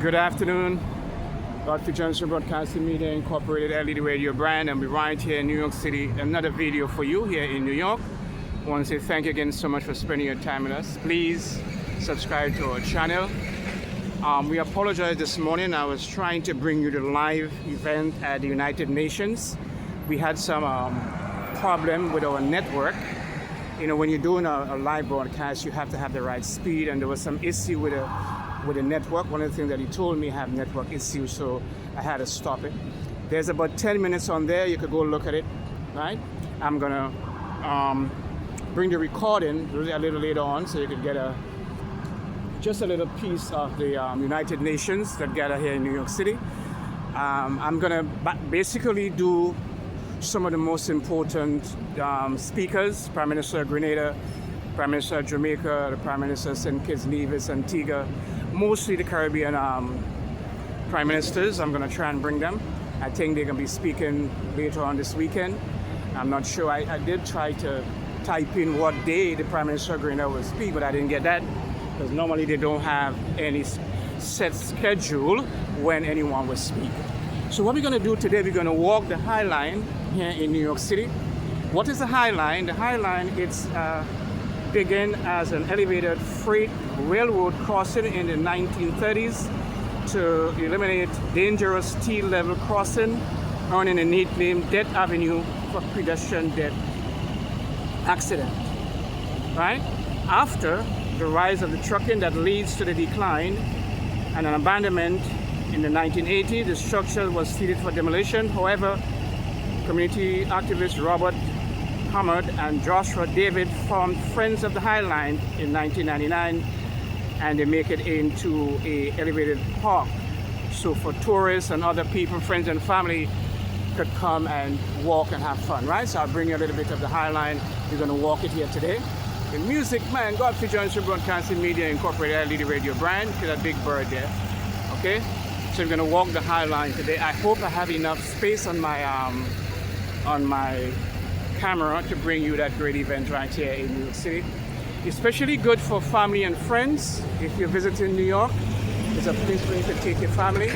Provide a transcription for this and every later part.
Good afternoon. Godfrey Johnson Broadcasting Media Incorporated LED radio brand, and we're right here in New York City. Another video for you here in New York. I want to say thank you again so much for spending your time with us. Please subscribe to our channel. We apologize this morning. I was trying to bring you the live event at the United Nations. We had some problem with our network. You know, when you're doing a live broadcast, you have to have the right speed, and there was some issue with the network. One of the things that he told me have network issues, so I had to stop it. There's about 10 minutes on there. You could go look at it, right? I'm gonna bring the recording a little later on, so you can get just a little piece of the United Nations that gather here in New York City. I'm gonna basically do some of the most important speakers: Prime Minister of Grenada, Prime Minister of Jamaica, the Prime Minister of St. Kitts, Nevis, Antigua, mostly the Caribbean Prime Ministers. I'm going to try and bring them. I think they're going to be speaking later on this weekend. I'm not sure. I did try to type in what day the Prime Minister of Grenada will speak, but I didn't get that, because normally they don't have any set schedule when anyone will speak. So what we're going to do today, we're going to walk the Highline here in New York City. What is the Highline? The Highline, it's began as an elevated freight railroad crossing in the 1930s to eliminate dangerous T-level crossing, earning a nickname Death Avenue for pedestrian death accident. Right? After the rise of the trucking that leads to the decline and an abandonment in the 1980s, the structure was slated for demolition. However, community activist Robert Hamad and Joshua David formed Friends of the Highline in 1999, and they make it into a elevated park. So for tourists and other people, friends and family could come and walk and have fun, right? So I'll bring you a little bit of the Highline. We're gonna walk it here today. The music man, Godfrey Johnson Broadcasting Media Incorporated LED radio brand. See that big bird there, okay? So we're gonna walk the Highline today. I hope I have enough space on my camera to bring you that great event right here in New York City. Especially good for family and friends. If you're visiting New York, it's a place where you can take your family.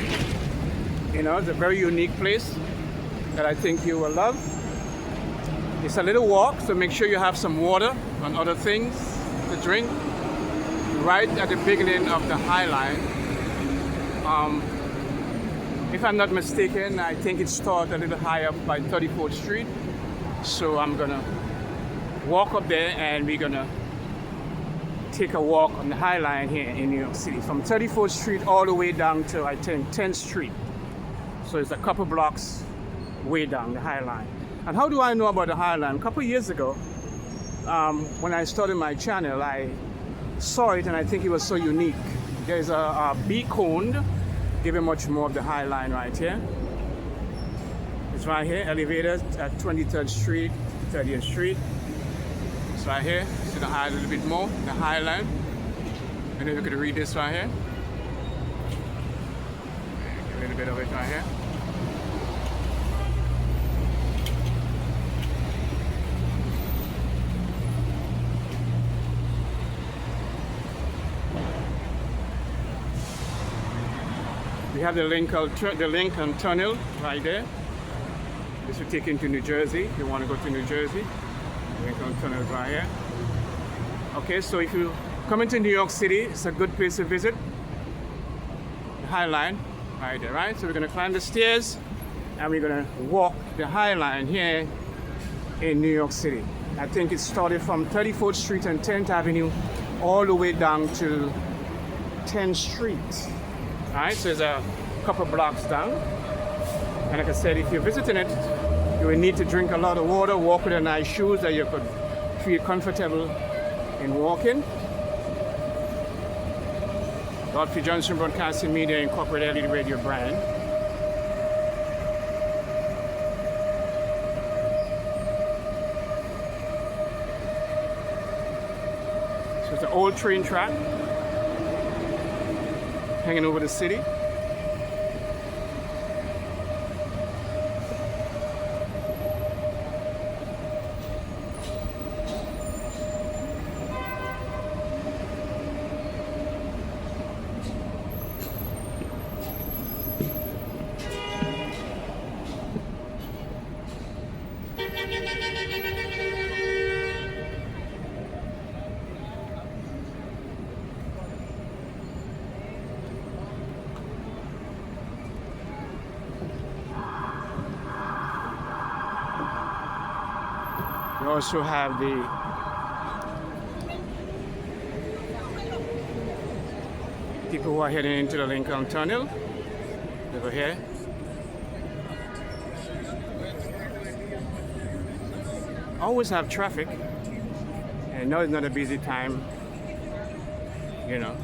You know, it's a very unique place that I think you will love. It's a little walk, so make sure you have some water and other things to drink. Right at the beginning of the Highline. If I'm not mistaken, I think it starts a little high up by 34th Street. So I'm gonna walk up there, and we're gonna take a walk on the Highline here in New York City from 34th Street all the way down to, I think, 10th Street. So it's a couple blocks way down the Highline. And how do I know about the Highline? A couple years ago, when I started my channel, I saw it and I think it was so unique. There's a beacon giving much more of the Highline right here. It's right here, elevators at 23rd Street, 30th Street. It's right here. See the high a little bit more, the Highline. And then you could read this right here. A little bit of it right here. We have the Lincoln Tunnel right there. This will take you into New Jersey. If you want to go to New Jersey, Lincoln Tunnel is right here. Okay, so if you come into New York City, it's a good place to visit. The Highline right there, right? So we're going to climb the stairs, and we're going to walk the Highline here in New York City. I think it started from 34th Street and 10th Avenue all the way down to 10th Street. All right, so it's a couple blocks down. And like I said, if you're visiting it, you will need to drink a lot of water, walk with nice shoes that you could feel comfortable in walking. Godfrey Johnson Broadcasting Media Incorporated LED radio brand. So it's an old train track hanging over the city. also have the people who are heading into the Lincoln Tunnel over here. Always have traffic, and now it's not a busy time, you know.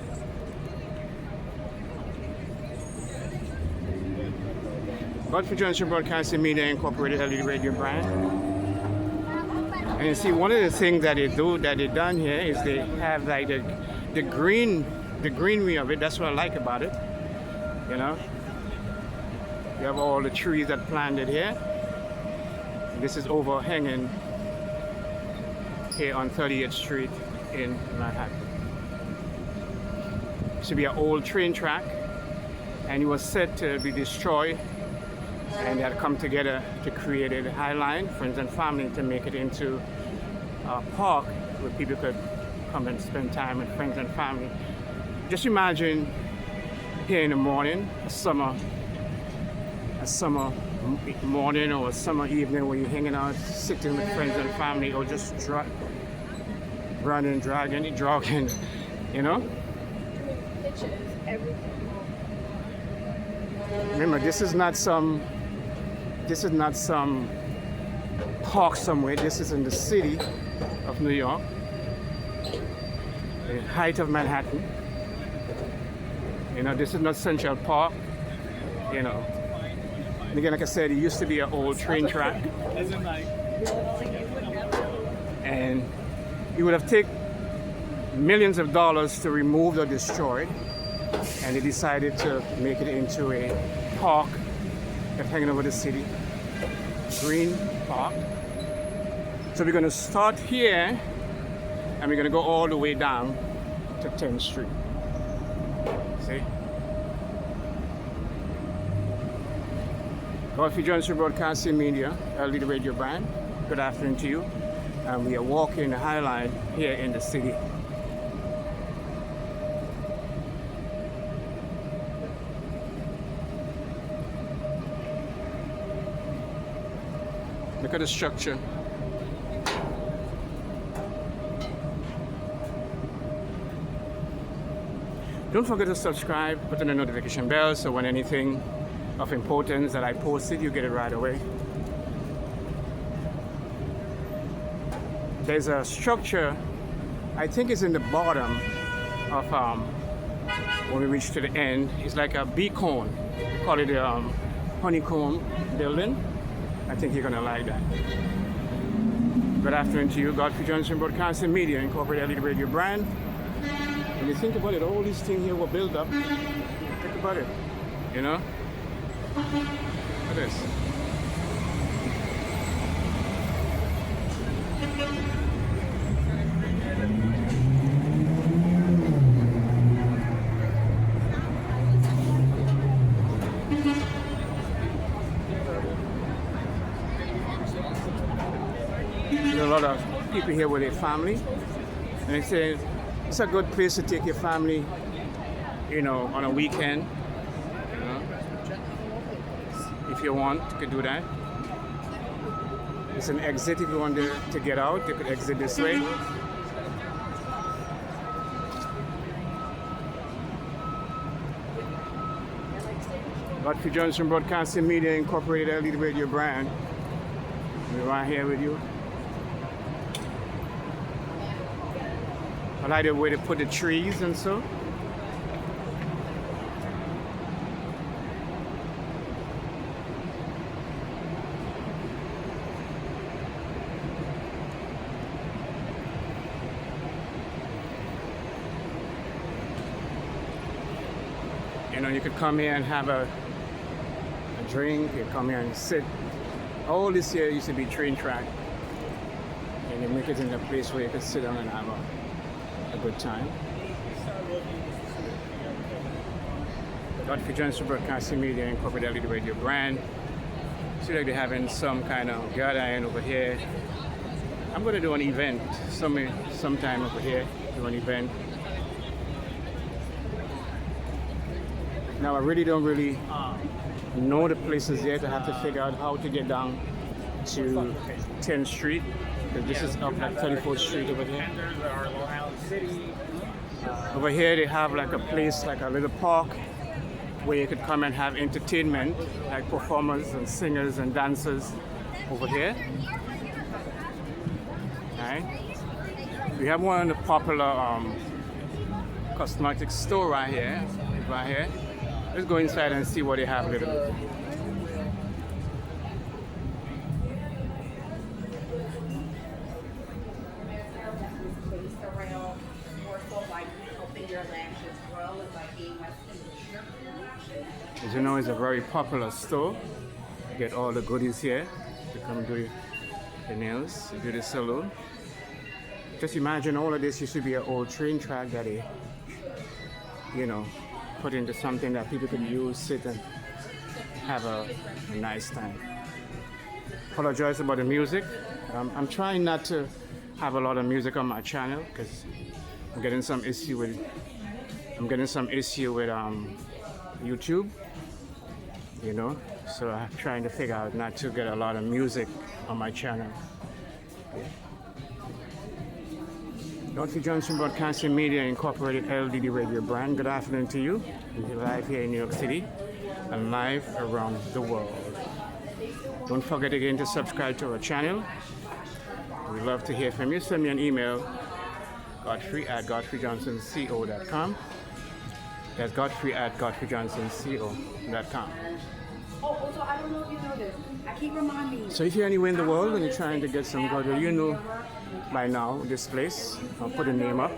Godfrey Johnson Broadcasting Media Incorporated LED radio brand. And you see, one of the things that they done here is they have like the greenery of it. That's what I like about it, you know. You have all the trees that planted here. This is overhanging here on 38th Street in Manhattan. It should be an old train track, and it was said to be destroyed, and they had come together to create a Highline, friends and family, to make it into a park where people could come and spend time with friends and family. Just imagine here in the morning, a summer morning or a summer evening where you're hanging out, sitting with friends and family, or just running, jogging, you know? Pictures, everything. Remember, this is not some park somewhere. This is in the city of New York, the height of Manhattan. You know, this is not Central Park, you know. And again, like I said, it used to be an old train track. And it would have taken millions of dollars to remove or destroy it. And they decided to make it into a park that's hanging over the city. Green Park. So we're going to start here, and we're going to go all the way down to 10th Street. See? Godfrey Johnson Broadcasting Media, LED radio brand. Good afternoon to you. And we are walking the Highline here in the city. Look at the structure. Don't forget to subscribe, put on the notification bell, so when anything of importance that I posted, you get it right away. There's a structure, I think it's in the bottom of when we reach to the end. It's like a beacon. We call it a honeycomb building. I think you're gonna like that. Good afternoon to you, Godfrey Johnson Broadcasting Media Incorporated LED radio brand. When you think about it, all these things here were built up. Think about it, you know? Look at this. There's a lot of people here with their family, and they say it's a good place to take your family, you know, on a weekend. You know? If you want, you can do that. It's an exit if you want to get out. You could exit this way. Godfrey Johnson Broadcasting Media Incorporated LED radio brand. We're right here with you. I like the way they put the trees and so. You know, you could come here and have a drink, you come here and sit. All this here used to be train track. And they make it in a place where you could sit down and have a good time. Godfrey Johnson Broadcasting Media Incorporated LED radio brand. See like they're having some kind of gathering over here. I'm going to do an event sometime over here, do an event. Now I really don't know the places yet. I have to figure out how to get down to 10th Street. 'Cause this is up like 34th Street over here. Over here they have like a place, like a little park where you could come and have entertainment, like performers and singers and dancers over here. Right? We have one of the popular cosmetic store right here. Right here. Let's go inside and see what they have a little bit. As you know, it's a very popular store. You get all the goodies here. You come do the nails, you do the salon. Just imagine all of this used to be an old train track that they, you know, put into something that people could use, sit and have a nice time. Apologize about the music. I'm trying not to have a lot of music on my channel because I'm getting some issue with YouTube, you know, so I'm trying to figure out not to get a lot of music on my channel. Godfrey Johnson Broadcasting Media Incorporated LDD radio brand. Good afternoon to you. We're live here in New York City and live around the world. Don't forget again to subscribe to our channel. We'd love to hear from you. Send me an email, godfrey@godfreyjohnsonco.com. That's godfrey@godfreyjohnsonco.com. Also, I don't know if you know this. I keep reminding you. So if you're anywhere in the world and you're trying to get some good, you know by now this place. I'll put a name up.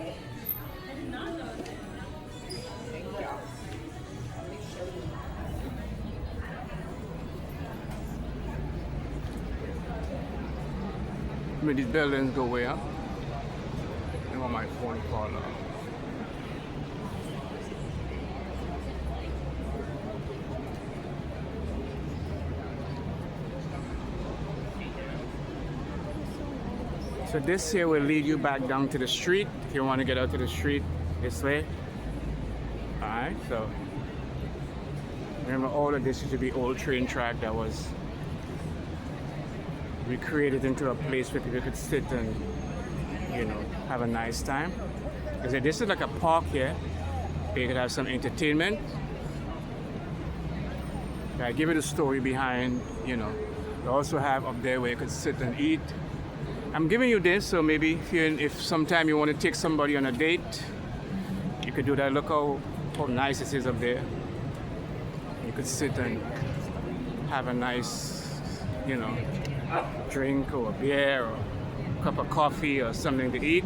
These buildings go way up. I want my phone fall off. So this here will lead you back down to the street if you want to get out to the street this way. Alright, so remember all of this used to be old train track that was recreated into a place where people could sit and, you know, have a nice time. I said this is like a park here where you could have some entertainment. I give it a story behind, you know. You also have up there where you could sit and eat. I'm giving you this so maybe if sometime you want to take somebody on a date, you could do that. Look how nice it is up there. You could sit and have a nice, you know, drink or a beer or a cup of coffee or something to eat.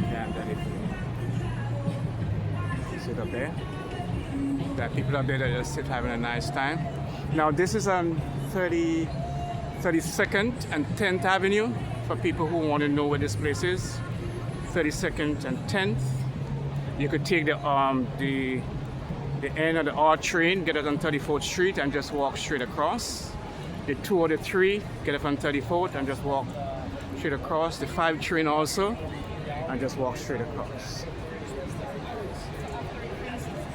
And that it sit up there. There are people up there that just sit having a nice time. Now this is on 32nd and 10th Avenue for people who want to know where this place is. 32nd and 10th. You could take the end of the R train, get it on 34th Street and just walk straight across. The 2 or the 3, get it on 34th and just walk straight across. The 5 train also, and just walk straight across.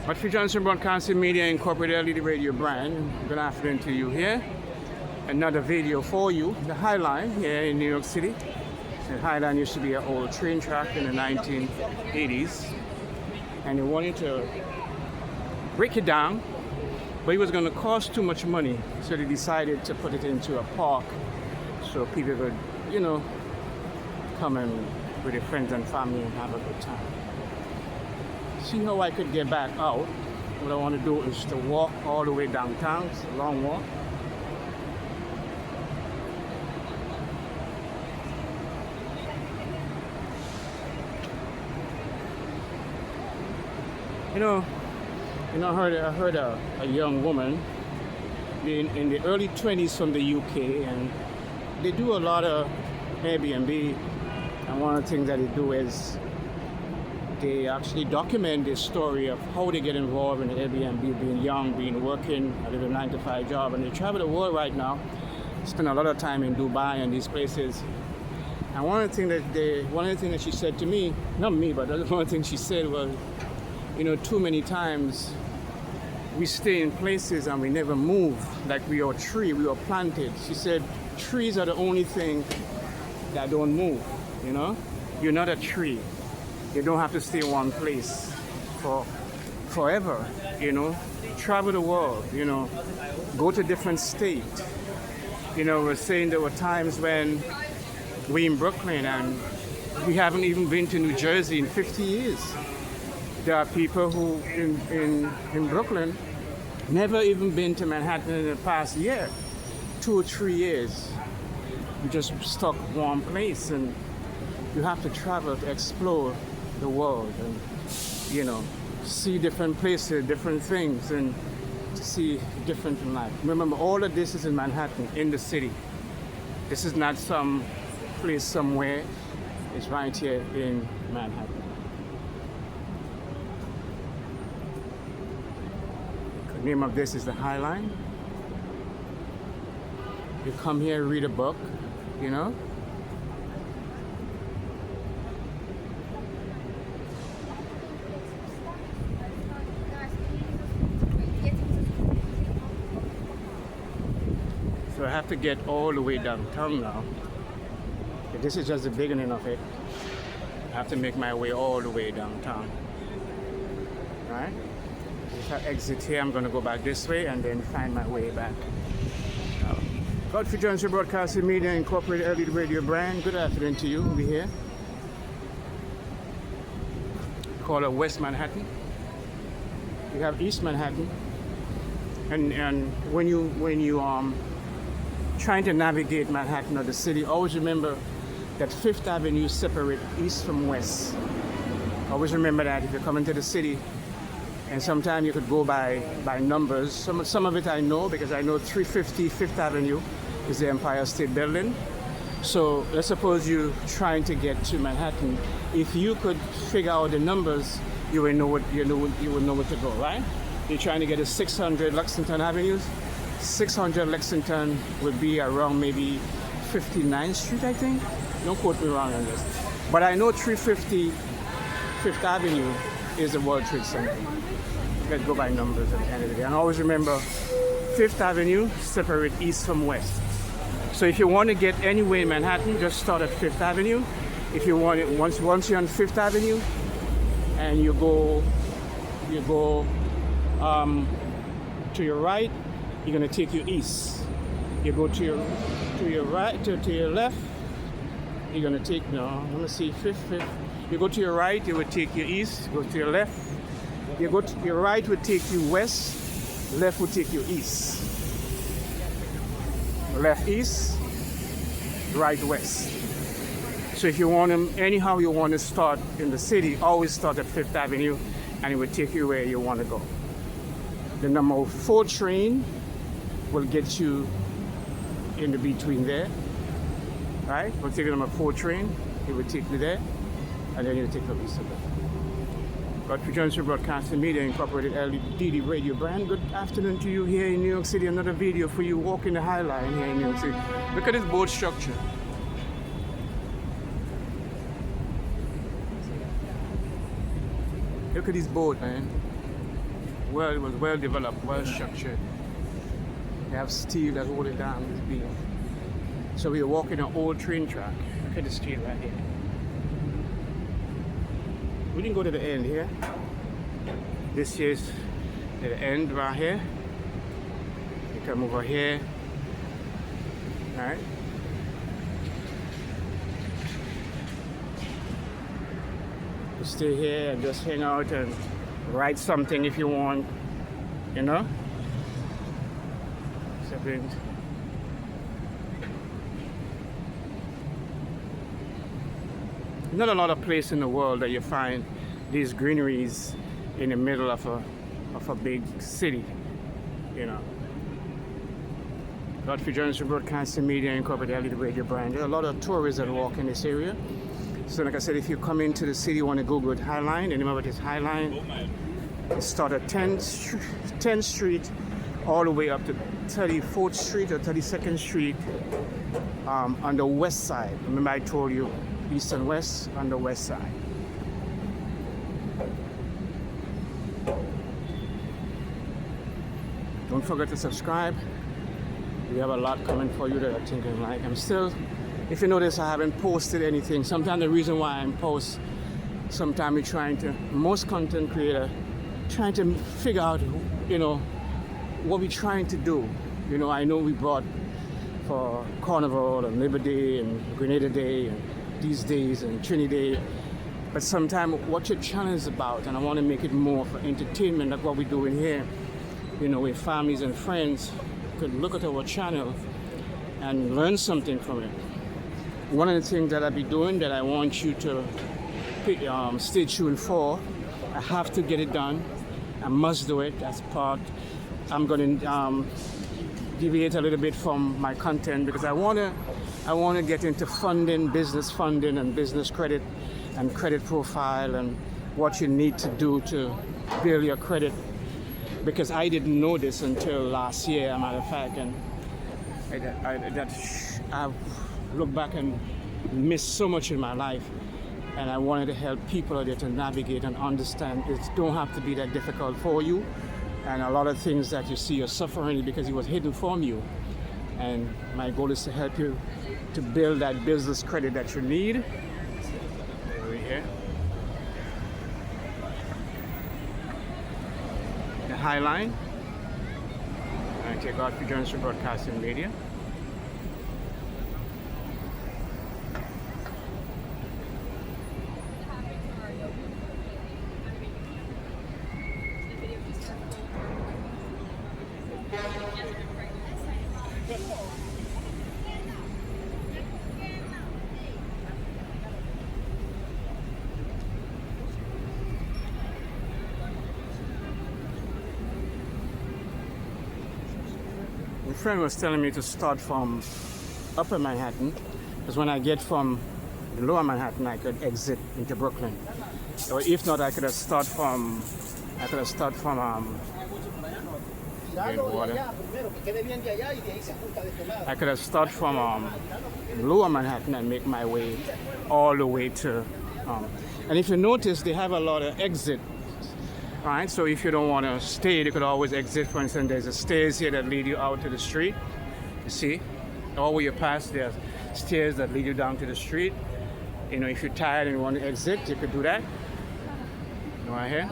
Godfrey Johnson Broadcasting Media Incorporated LED radio brand. Good afternoon to you here. Another video for you. The Highline here in New York City. The Highline used to be an old train track in the 1980s. And they wanted to break it down, but it was going to cost too much money. So they decided to put it into a park so people could, you know, come and with their friends and family and have a good time. See how I could get back out. What I want to do is to walk all the way downtown. It's a long walk. I heard a young woman in the early 20s from the UK, and they do a lot of Airbnb. And one of the things that they do is they actually document the story of how they get involved in Airbnb, being young, working a little 9-to-5 job, and they travel the world right now. Spend a lot of time in Dubai and these places. And one of the things that she said to me, not me, but one of the things she said was, too many times we stay in places and we never move, like we are a tree, we are planted. She said trees are the only thing that don't move, you know? You're not a tree. You don't have to stay in one place for forever, you know? Travel the world, you know? Go to different states. You know, we're saying there were times when we in Brooklyn and we haven't even been to New Jersey in 50 years. There are people who in Brooklyn never even been to Manhattan in the past year, 2 or 3 years. We just stuck one place, and you have to travel to explore the world and, you know, see different places, different things, and see different in life. Remember, all of this is in Manhattan, in the city. This is not some place somewhere. It's right here in Manhattan. The name of this is the Highline. You come here, read a book, you know. So I have to get all the way downtown now. This is just the beginning of it. I have to make my way all the way downtown. Right? If I exit here, I'm going to go back this way and then find my way back. Godfrey Johnson Broadcasting Media Incorporated LED radio brand. Good afternoon to you over here. Call it West Manhattan. You have East Manhattan. And when you trying to navigate Manhattan or the city, always remember that Fifth Avenue separates east from west. Always remember that if you're coming to the city. And sometimes you could go by numbers. Some of it I know because I know 350 Fifth Avenue is the Empire State Building. So let's suppose you're trying to get to Manhattan. If you could figure out the numbers, you would know what you would know where to go, right? You're trying to get to 600 Lexington Avenues. 600 Lexington would be around maybe 59th Street, I think. Don't quote me wrong on this. But I know 350 Fifth Avenue is the World Trade Center. Let's go by numbers at the end of the day. And always remember, Fifth Avenue separates east from west. So if you want to get anywhere in Manhattan, just start at Fifth Avenue. If you want it, once you're on Fifth Avenue, and you go to your right, you're going to take you east. You go to your right, to your left, you're going to take, no, let me see, fifth. You go to your right, it will take you east. Go to your left. You go to your right will take you west. Left will take you east. Left east, right west. So if you want them, anyhow you want to start in the city, always start at Fifth Avenue, and it will take you where you want to go. The number 4 train will get you in the between there, right? We'll take the number 4 train, it will take you there, and then you'll take the rest of it. Godfrey Johnson Broadcasting Media Incorporated LED radio brand. Good afternoon to you here in New York City. Another video for you walking the Highline here in New York City. Look at this boat structure. Look at this boat, man. Well, it was well developed, well structured. They have steel that hold it down, this beam. So we are walking an old train track. Look at the steel right here. We didn't go to the end here. This is the end right here. You come over here. Alright. You stay here and just hang out and write something if you want, you know? Something. Not a lot of places in the world that you find these greeneries in the middle of a big city, you know. Godfrey Johnson Broadcasting Media Incorporated LED radio brand. There are a lot of tourists that walk in this area. So like I said, if you come into the city, you want to go with Highline, and remember this Highline, it starts at 10th Street all the way up to 34th Street or 32nd Street on the west side. Remember I told you east and west on the west side. Don't forget to subscribe. We have a lot coming for you that I think you like. I'm still If you notice, I haven't posted anything. Sometimes the reason why I post, sometimes we're trying to, most content creator, trying to figure out, you know, what we're trying to do. You know, I know we brought for Carnival and Labor Day and Grenada Day and these days and Trinity Day. But sometimes what your channel is about, and I want to make it more for entertainment, like what we're doing here, you know, where families and friends could look at our channel and learn something from it. One of the things that I'll be doing that I want you to stay tuned for, I have to get it done. I must do it as part. I'm going to deviate a little bit from my content because I want to get into funding, business funding and business credit and credit profile and what you need to do to build your credit, because I didn't know this until last year, as a matter of fact, and I've looked back and missed so much in my life, and I wanted to help people out there to navigate and understand it don't have to be that difficult for you, and a lot of things that you see you're suffering because it was hidden from you, and my goal is to help you to build that business credit that you need. Over here, the Highline, and take out for Johnson Broadcasting Media. My friend was telling me to start from Upper Manhattan, because when I get from Lower Manhattan, I could exit into Brooklyn. Or if not, I could have start from I could have started from Lower Manhattan and make my way all the way to. And if you notice, they have a lot of exit. Right, so if you don't want to stay, you could always exit. For instance, there's a stairs here that lead you out to the street. You see, all where you pass, there's stairs that lead you down to the street. You know, if you're tired and you want to exit, you could do that. Right here.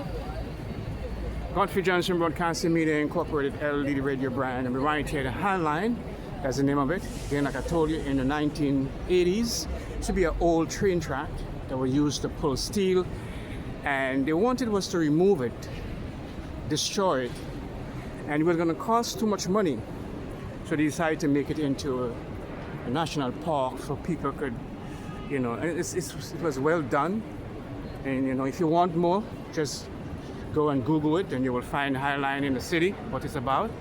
Godfrey Johnson Broadcasting Media Incorporated, LD Radio brand, and we're right here, the Highline. That's the name of it. Again, like I told you, in the 1980s, it should be an old train track that was used to pull steel. And they wanted was to remove it, destroy it, and it was going to cost too much money. So they decided to make it into a national park so people could, you know, it was well done. And you know, if you want more, just go and Google it, and you will find Highline in the city, what it's about.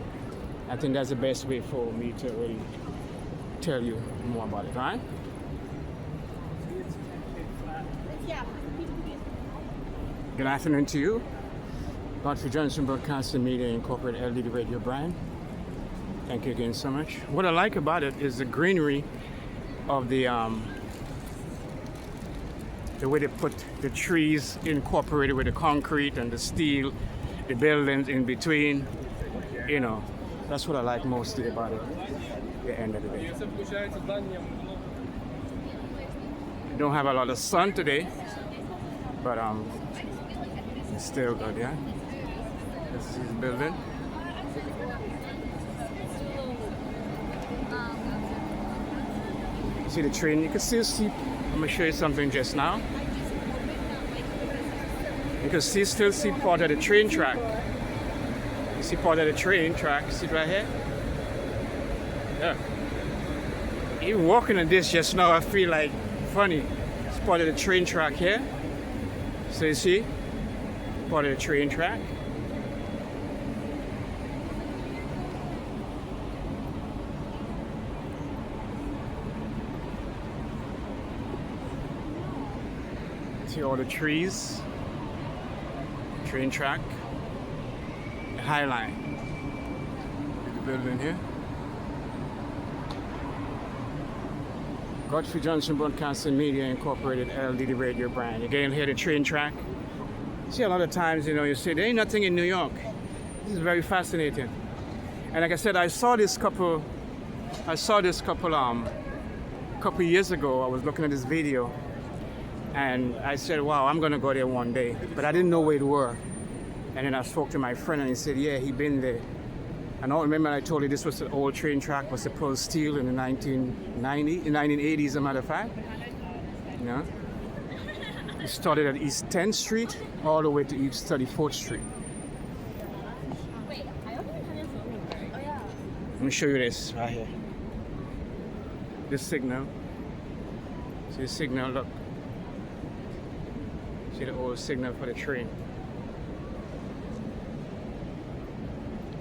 I think that's the best way for me to really tell you more about it, right? Good afternoon to you. Godfrey Johnson Broadcasting Media Incorporated, LD Radio brand. Thank you again so much. What I like about it is the greenery of the way they put the trees incorporated with the concrete and the steel, the buildings in between. You know, that's what I like mostly about it at the end of the day. We don't have a lot of sun today, but it's still good, yeah? This is the building. See the train, you can still see, I'm gonna show you something just now. You can still see part of the train track. You see part of the train track, see it right here? Yeah. Even walking on this just now, I feel like funny. It's part of the train track here. So you see, part of the train track. See all the trees, train track, the Highline. The building here. Godfrey Johnson Broadcasting Media Incorporated, LD Radio brand. Again, here the train track. See, a lot of times, you know, you say there ain't nothing in New York. This is very fascinating. And like I said, I saw this couple couple years ago, I was looking at this video and I said, wow, I'm going to go there one day. But I didn't know where it were. And then I spoke to my friend and he said, yeah, he been there. And I remember I told you this was an old train track, was supposed steel in the 1980s, as a matter of fact. You know? It started at East 10th Street all the way to East 34th Street. Let me show you this right here. This signal. See the signal, look. See the old signal for the train.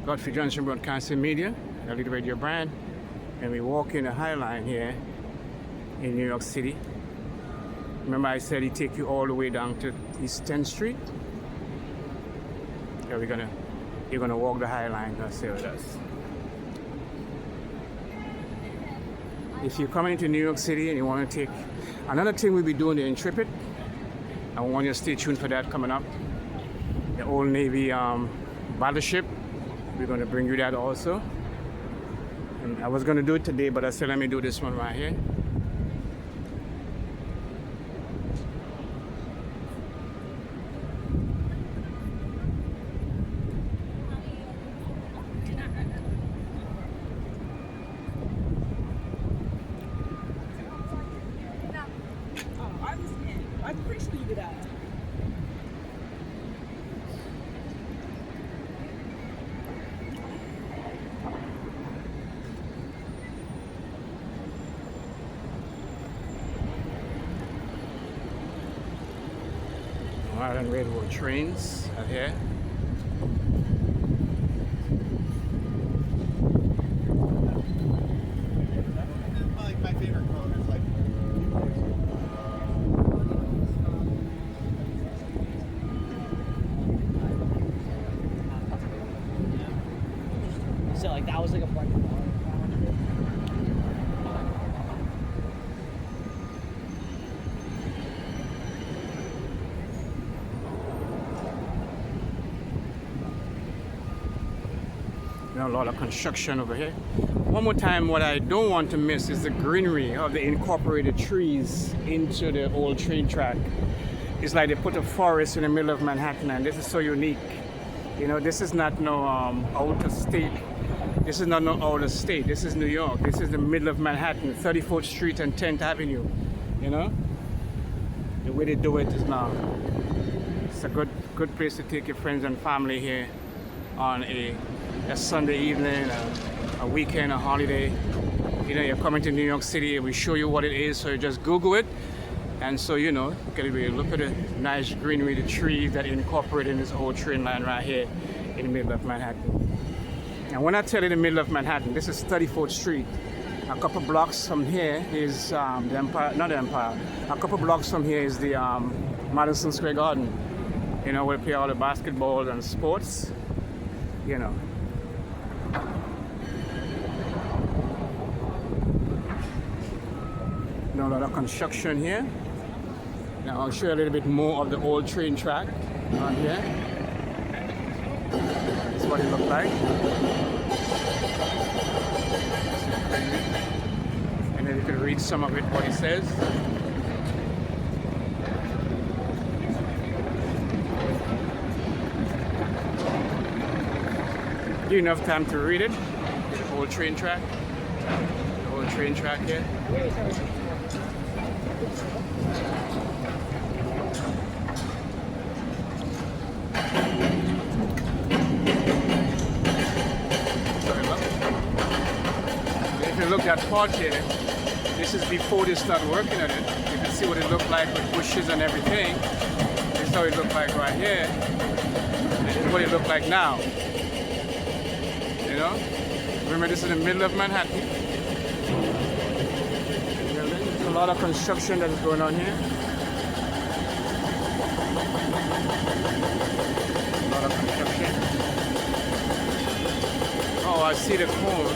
Godfrey Johnson Broadcasting Media, a little radio brand, and we walk in the Highline here in New York City. Remember I said he take you all the way down to East 10th Street? Yeah, you're gonna walk the Highline, that's how it does. If you're coming into New York City and you want to take another thing we'll be doing the Intrepid, I want you to stay tuned for that coming up. The Old Navy battleship. We're going to bring you that also. And I was going to do it today, but I said let me do this one right here. I appreciate that. Island Railroad trains are here. My favorite color is like So like that was like a part. A lot of construction over here. One more time, what I don't want to miss is the greenery of the incorporated trees into the old train track. It's like they put a forest in the middle of Manhattan, and this is so unique. You know, this is not no outer state. This is not no outer state. This is New York. This is the middle of Manhattan, 34th Street and 10th Avenue. You know, the way they do it is now. It's a good place to take your friends and family here on a Sunday evening, a weekend, a holiday. You know, you're coming to New York City and we show you what it is, so you just Google it. And so, you know, you can really look at the nice greenery, the trees that incorporated in this old train line right here in the middle of Manhattan. And when I tell you the middle of Manhattan, this is 34th Street. A couple blocks from here is the Empire, not the Empire. A couple blocks from here is the Madison Square Garden. You know, where they play all the basketball and sports. You know. A lot of construction here. Now I'll show you a little bit more of the old train track on here. This is what it looks like. And then you can read some of it, what it says. Give you enough time to read it. The old train track. The old train track here. If you look at part here, this is before they start working on it. You can see what it looked like with bushes and everything. This is how it looked like right here. This is what it looked like now. You know? Remember, this is the middle of Manhattan. There's a lot of construction that is going on here. A lot of construction. Oh, I see the cone.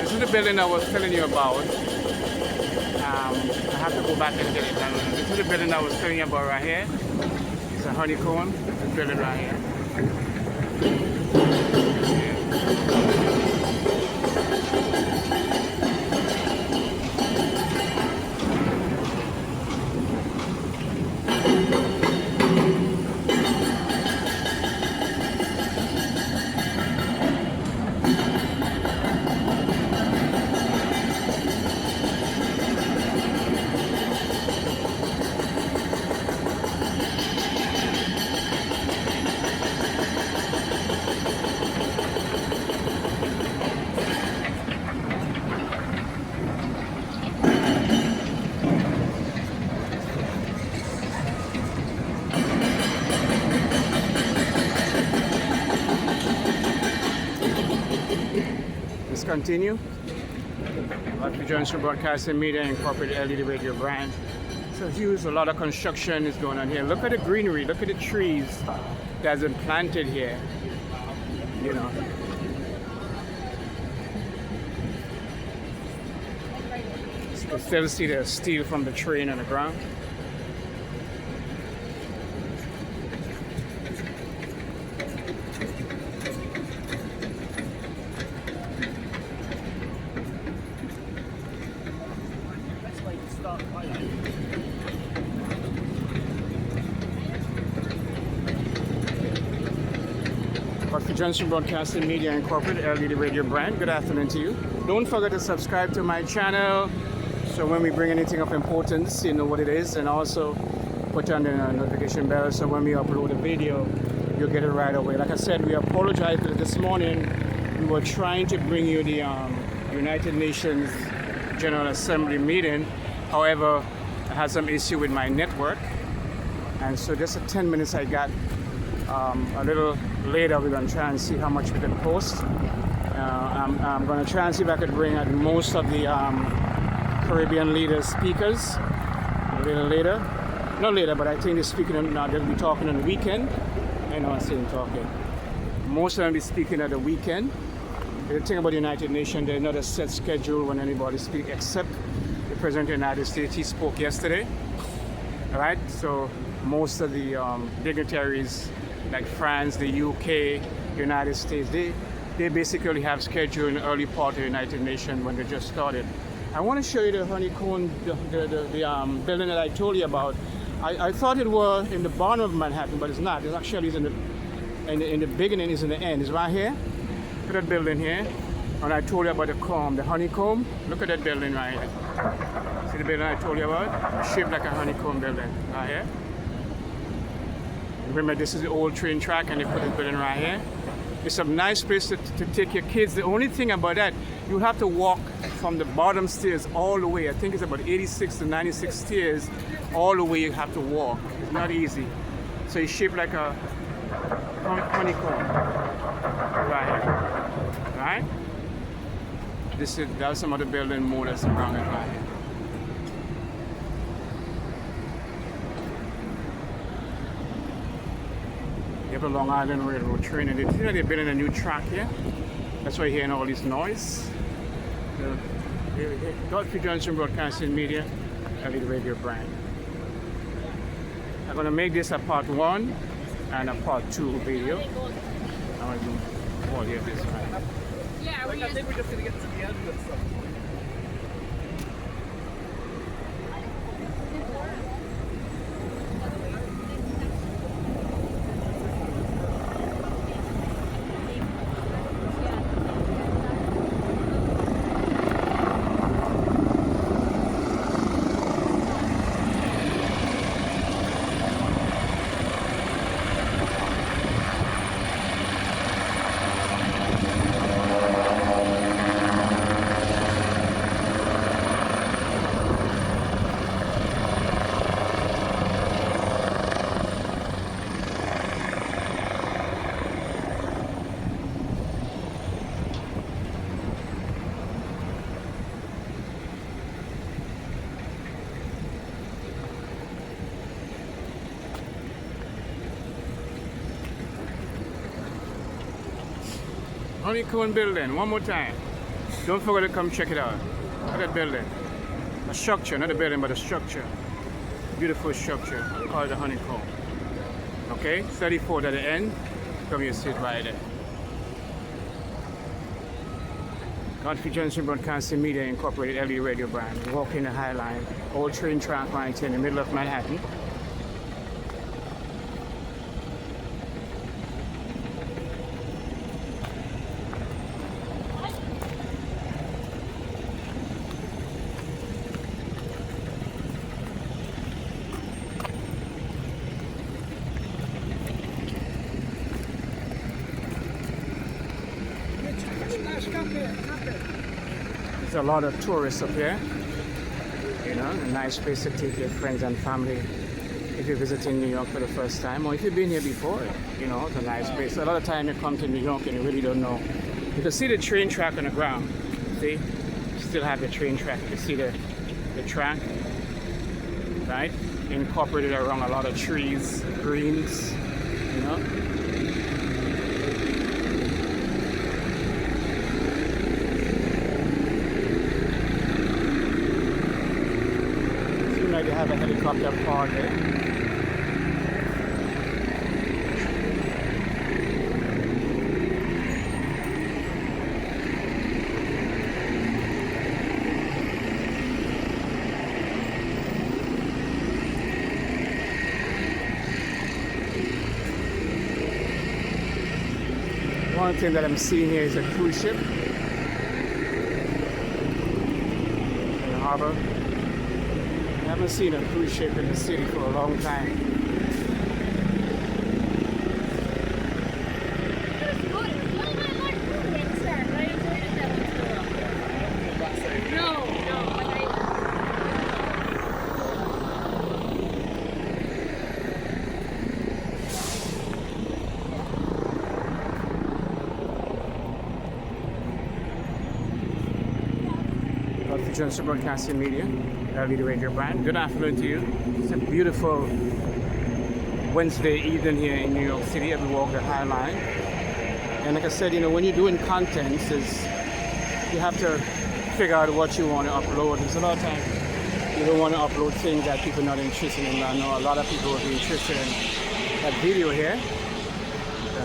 This is the building I was telling you about. I have to go back and get it done. This is the building I was telling you about right here. It's a honeycomb. This building right here. let's continue. Godfrey Johnson Broadcasting Media Incorporated LED radio brand. So huge, a lot of construction is going on here. Look at the greenery, look at the trees that's been planted here. You know. You can still see the steel from the train on the ground. That's like start Highline. Godfrey Johnson Broadcasting Media Incorporated LED radio brand. Good afternoon to you. Don't forget to subscribe to my channel so when we bring anything of importance, you know what it is, and also put on the notification bell so when we upload a video, you'll get it right away. Like I said, we apologize for this morning. We were trying to bring you the United Nations General Assembly meeting. However, I had some issue with my network, and so just 10 minutes I got. A little later, we're going to try and see how much we can post. I'm going to try and see if I can bring out most of the Caribbean leaders speakers a little later. Not later, but I think they're speaking. They'll be talking on the weekend. I know I see them talking. Most of them will be speaking at the weekend. The thing about the United Nations, there's not a set schedule when anybody speaks, except the President of the United States. He spoke yesterday. All right, so most of the dignitaries like France, the UK, United States, they basically have scheduled in the early part of the United Nations when they just started. I want to show you the honeycomb, the building that I told you about. I thought it was in the bottom of Manhattan, but it's not. It's actually in the beginning, it's in the end. It's right here. Look at that building here. And I told you about the honeycomb. Look at that building right here. See the building I told you about? It's shaped like a honeycomb building right here. Remember, this is the old train track, and they put this building right here. It's a nice place to take your kids. The only thing about that, you have to walk from the bottom stairs all the way. I think it's about 86 to 96 stairs all the way you have to walk. It's not easy. So it's shaped like a honeycomb right here. Right? That's some other building more that's around it right here. You have a Long Island Railroad train, and they're building a new track here. That's why you're hearing all this noise. Godfrey Johnson Broadcasting Media, LED radio brand. I'm going to make this a part 1 and a part 2 video. I'm going to do all of this right. Yeah, I think we're just going to get to the end with something. Honeycomb building, one more time. Don't forget to come check it out. Look at that building. A structure, not a building, but a structure. Beautiful structure called the honeycomb. Okay, 34 at the end. Come here, sit right there. Godfrey Johnson Broadcasting Media Incorporated LED radio brand. Walking the Highline, old train track right here in the middle of Manhattan. There's a lot of tourists up here. You know, a nice place to take your friends and family if you're visiting New York for the first time, or if you've been here before. You know, it's a nice place. A lot of time you come to New York and you really don't know You can see the train track on the ground. See? Still have the train track. You can see the track, right? Incorporated around a lot of trees, greens, you know? Seems like they have a helicopter pod there. One thing that I'm seeing here is a cruise ship in the harbor. I haven't seen a cruise ship in the city for a long time. Johnson Broadcasting Media, leader radio brand. Good afternoon to you. It's a beautiful Wednesday evening here in New York City as we walk the Highline. And like I said, you know, when you're doing contents, you have to figure out what you want to upload. There's a lot of times you don't want to upload things that people are not interested in. I know a lot of people will be interested in that video here,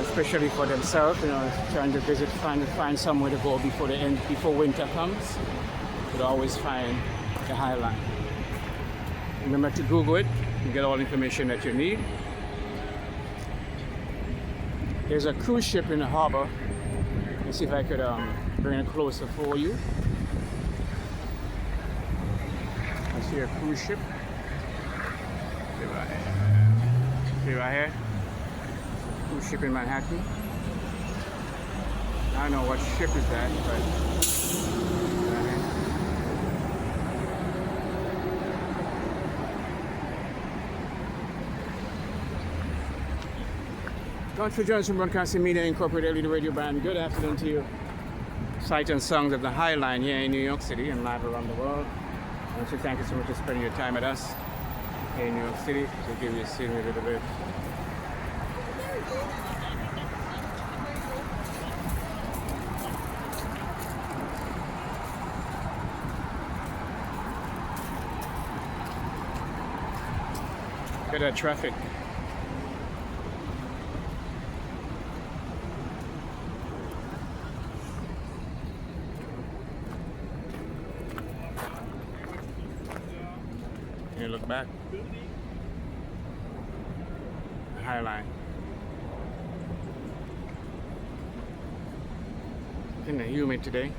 especially for themselves, you know, trying to visit, trying to find somewhere to go before winter comes. You could always find the Highline. Remember to Google it and get all the information that you need. There's a cruise ship in the harbor. Let's see if I could bring it closer for you. I see a cruise ship. See right here. Cruise ship in Manhattan. I don't know what ship is that, but Dr. Johnson Broadcasting Media Incorporated leader radio band. Good afternoon to you. Sights and songs of the Highline here in New York City and live around the world. I want to thank you so much for spending your time with us here in New York City. To give you a scene a little bit. Look at that traffic. You look back. Highline. Kind of humid today.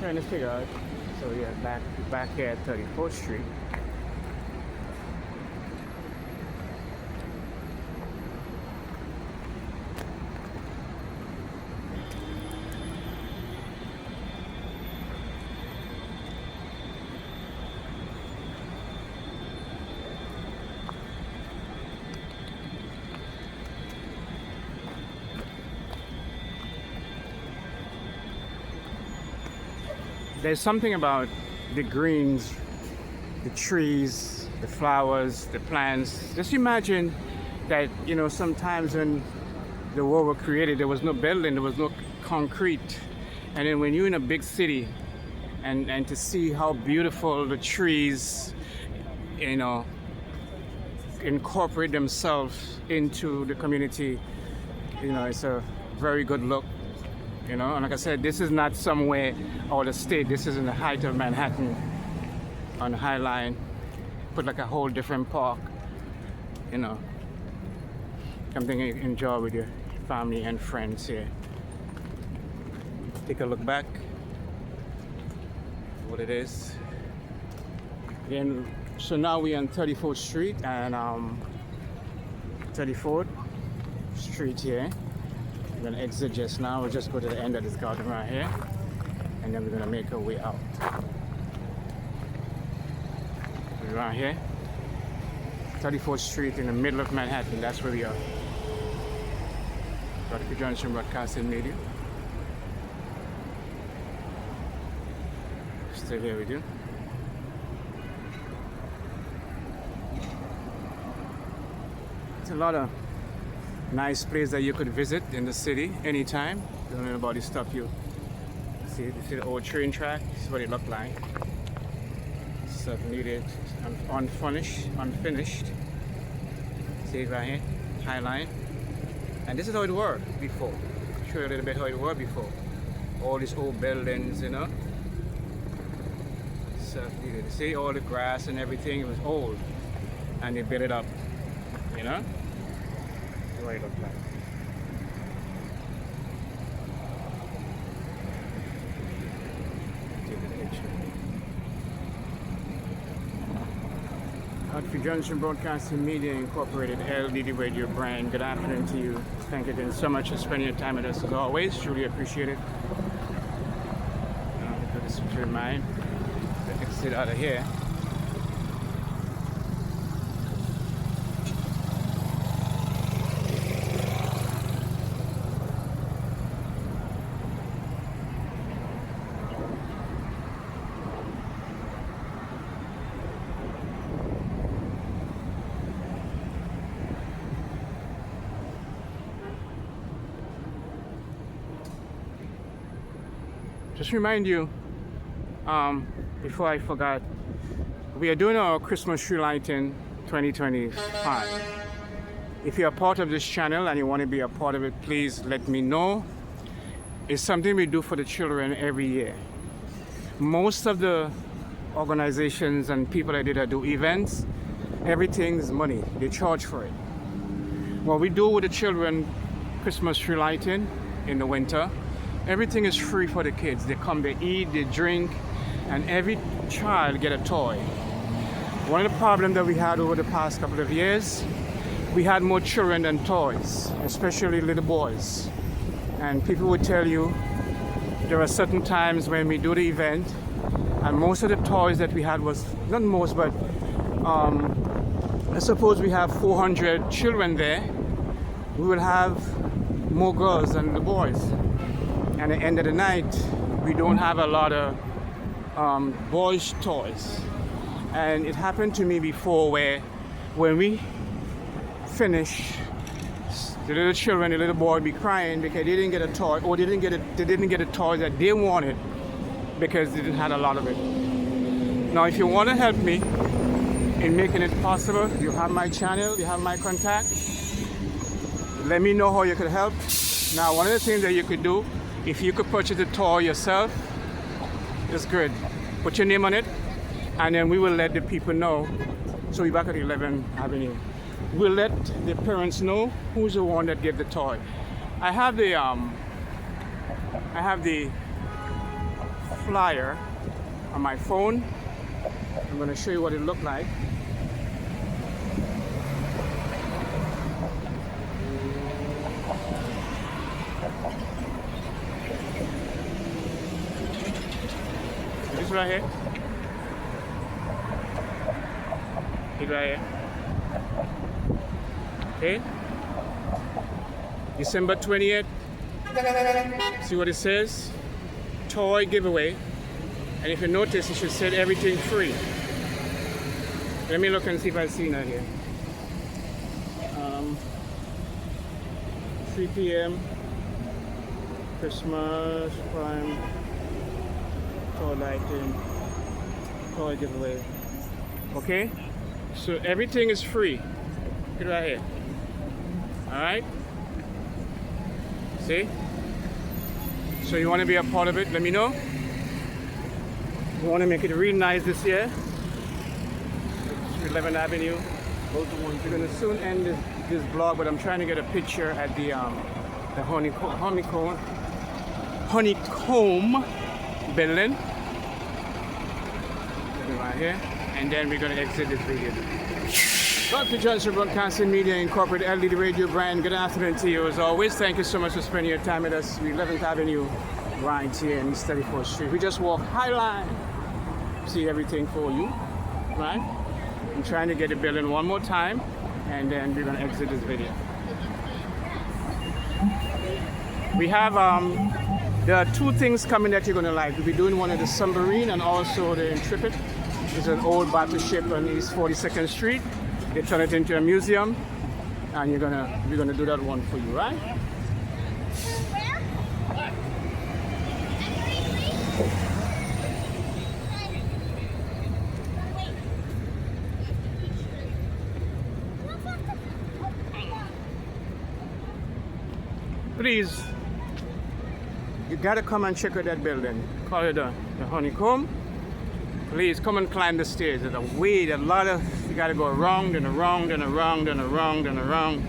Trying to figure out. So yeah, back here at 34th Street. There's something about the greens, the trees, the flowers, the plants. Just imagine that, you know, sometimes when the world was created, there was no building, there was no concrete. And then when you're in a big city, and to see how beautiful the trees, you know, incorporate themselves into the community. You know, it's a very good look. You know, and like I said, this is not somewhere out of state. This is in the height of Manhattan on Highline. Put like a whole different park. You know, something you enjoy with your family and friends here. Take a look back. What it is. Then, so now we're on 34th Street and 34th Street here. We're gonna exit just now. We'll just go to the end of this garden right here, and then we're gonna make our way out. We're right here, 34th Street in the middle of Manhattan. That's where we are. Dr. Johnson Broadcasting Media. Still here with you. It's a lot of nice place that you could visit in the city anytime. Don't let anybody stop you. See the old train track. This is what it looked like. Stuff needed, unfinished. See it right here, Highline. And this is how it worked before. Show you a little bit how it worked before. All these old buildings, you know. Stuff needed. See all the grass and everything. It was old, and they built it up. You know. What it looked like. Take a picture. Dr. Johnson Broadcasting Media Incorporated, LDD Radio brand. Good afternoon to you. Thank you again so much for spending your time with us as always. Truly appreciate it. Put this into your mind. Exit out of here. Just remind you, before I forgot, we are doing our Christmas tree lighting 2025. If you're a part of this channel and you want to be a part of it, please let me know. It's something we do for the children every year. Most of the organizations and people that do events, everything is money. They charge for it. What we do with the children, Christmas tree lighting in the winter, everything is free for the kids. They come, they eat, they drink, and every child get a toy. One of the problems that we had over the past couple of years, we had more children than toys, especially little boys. And people would tell you there are certain times when we do the event, and most of the toys that we had was, not most, but I suppose we have 400 children there. We will have more girls than the boys. And at the end of the night, we don't have a lot of boys' toys. And it happened to me before where when we finish, the little children, the little boy would be crying because they didn't get a toy, or they didn't get a toy that they wanted because they didn't have a lot of it. Now, if you want to help me in making it possible, you have my channel, you have my contact. Let me know how you could help. Now, one of the things that you could do, if you could purchase a toy yourself, it's good. Put your name on it, and then we will let the people know. So we're back at 11th Avenue. We'll let the parents know who's the one that gave the toy. I have the flyer on my phone. I'm going to show you what it looked like. This right here. It right here. Okay. December 20th. See what it says? Toy giveaway. And if you notice, it should say everything free. Let me look and see if I see that here. 3 p.m. Christmas prime. toy lighting, toy giveaway. Okay? So everything is free. Look at it right here. Alright? See? So you want to be a part of it, let me know. We want to make it really nice this year. 11th Avenue. We're going to soon end this vlog, but I'm trying to get a picture at the honeycomb building. Right here. And then we're going to exit this video. Dr. Johnson Broadcasting Media Incorporated, LED Radio brand. Good afternoon to you as always. Thank you so much for spending your time with us. 11th Avenue, right here in East 34th Street. We just walk Highline. See everything for you, right? I'm trying to get the building one more time, and then we're going to exit this video. We have there are two things coming that you're going to like. We'll be doing one of the Submarine and also the Intrepid. It's an old battleship on East 42nd Street. They turn it into a museum, and we're gonna do that one for you, right? Please, you gotta come and check out that building. Call it the Honeycomb. Please come and climb the stairs. There's a way, a lot of, you gotta go around and around and around and around and around.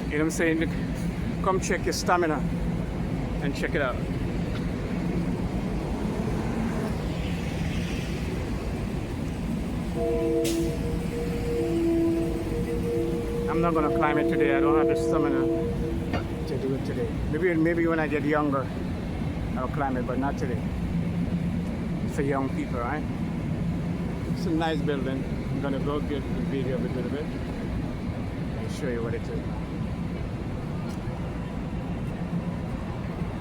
You know what I'm saying? Come check your stamina and check it out. I'm not gonna climb it today. I don't have the stamina to do it today. Maybe when I get younger, I'll climb it, but not today. It's for young people, right? It's a nice building. I'm gonna go get the video of it a little bit and show you what it is.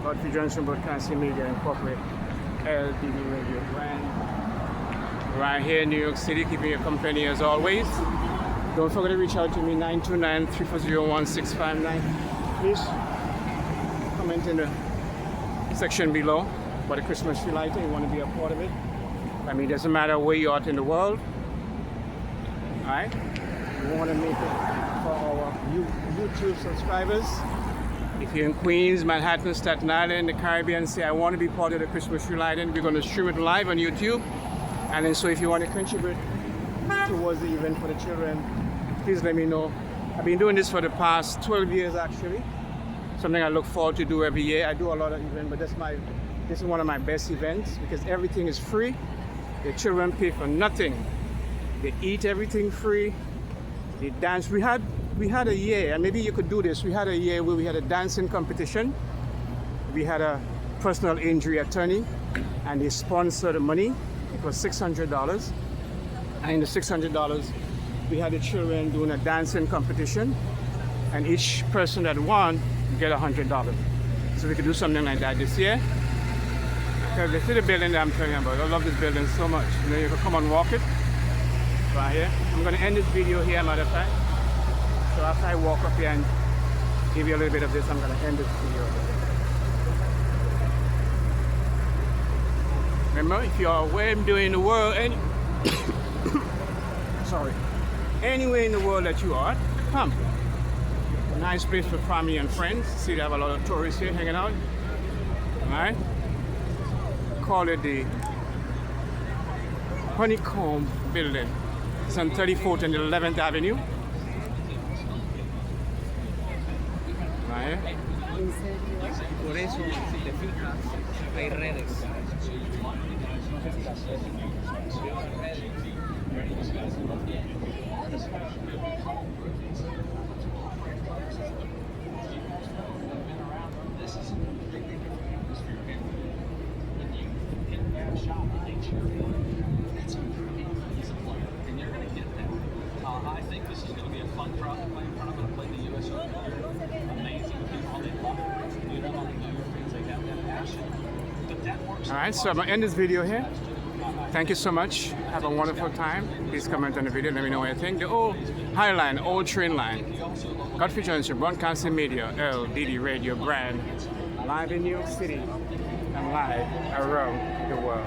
Godfrey Johnson Broadcasting Media Incorporated, LTV Radio brand. Right here in New York City, keeping you company as always. Don't forget to reach out to me, 929-340-1659. Please comment in the section below about the Christmas tree lighting. You want to be a part of it. I mean, it doesn't matter where you are in the world. Alright? We want to make it for our YouTube subscribers. If you're in Queens, Manhattan, Staten Island, the Caribbean, say I want to be part of the Christmas tree lighting, we're going to stream it live on YouTube. And then so if you want to contribute towards the event for the children, please let me know. I've been doing this for the past 12 years actually. Something I look forward to do every year. I do a lot of events, but this is one of my best events because everything is free. The children pay for nothing. They eat everything free. They dance. We had a year, and maybe you could do this. We had a year where we had a dancing competition. We had a personal injury attorney, and they sponsored the money. It was $600. And in the $600, we had the children doing a dancing competition, and each person that won get $100. So we could do something like that this year. Because this is the building that I'm telling you about. I love this building so much. You know, you can come and walk it right here. I'm going to end this video here, matter of fact. So after I walk up here and give you a little bit of this, I'm going to end this video. Remember, if you are where I'm doing in the world, anywhere in the world that you are, come. Nice place for family and friends. See, they have a lot of tourists here hanging out. Alright? Call it the Honeycomb building. It's on 34th and 11th Avenue. Right here. Por eso, si te fijas, hay redes. I think this is going to be a fun crowd to play in front of. I'm going to play the US Open. Amazing people, they love it. You know, the New York fans, they have that passion. But that works. Alright, so I'm going to end this video here. Thank you so much. Have a wonderful time. Please comment on the video. Let me know what you think. The old Highline, old train line. Godfrey Johnson, Broadcasting Media, LDD Radio brand. Live in New York City and live around the world.